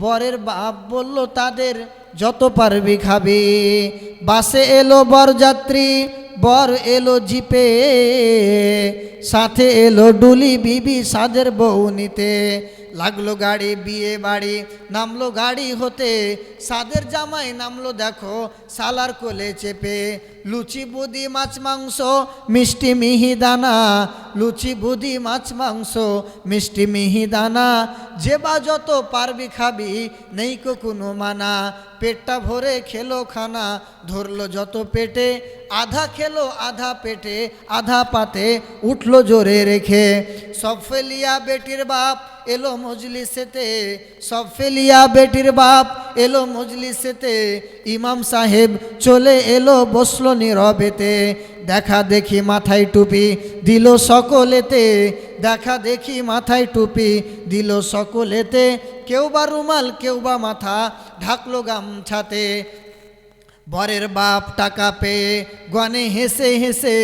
বরের বাপ বলল তাদের যত পারবি খাবি। বাসে এলো বরযাত্রী, বর এলো জিপে, সাথে এলো ডুলি বিবি সাদের বউ নিতে। লাগলো গাড়ি বিয়ে বাড়ি, নামলো গাড়ি হতে, সাদের জামাই নামলো দেখো সালার কোলে চেপে। লুচি বুদি মাছ মাংস মিষ্টি মিহিদানা, লুচি বুদি মাছ মাংস মিষ্টি মিহিদানা, যে বা যত পারবি খাবি নেই কো কোনো মানা। পেটটা ভরে খেলো খানা, ধরলো যত পেটে, আধা খেলো আধা পেটে আধা পাতে উঠলো জোরে রেখে। সব ফেলিয়া বেটির বাপ এলো মজলিসেতে, সব ফেলিয়া বেটির বাপ এলো মজলিসেতে, ইমাম সাহেব চলে এলো বসলো নীরবেতে। দেখা দেখি মাথায় টুপি দিল সকলেতে, দেখা দেখি মাথায় টুপি দিল সকলেতে, কেউ বা রুমাল কেউ বা মাথা ঢাকলো গামছাতে। বরের বাপ টাকা পেয়ে গনে হেসে হেসে,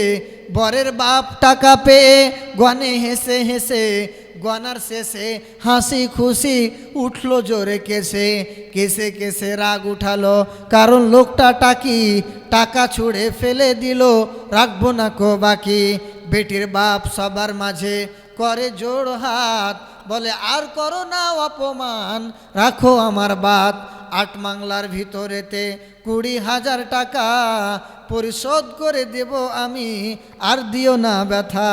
বরের বাপ টাকা পেয়ে গনে হেসে হেসে, গনার শেষে হাসি খুশি উঠলো জোরে কেসে। কেসে কেসে রাগ উঠালো কারণ লোকটা টাকি, টাকা ছুঁড়ে ফেলে দিল রাখবো না কো বাকি। বেটির বাপ সবার মাঝে করে জোড় হাত, বলে আর করো না অপমান রাখো আমার বাত। 8 বাংলার ভিতরেতে 20,000 টাকা পরিশোধ করে দেব আমি, আর দিও না ব্যথা।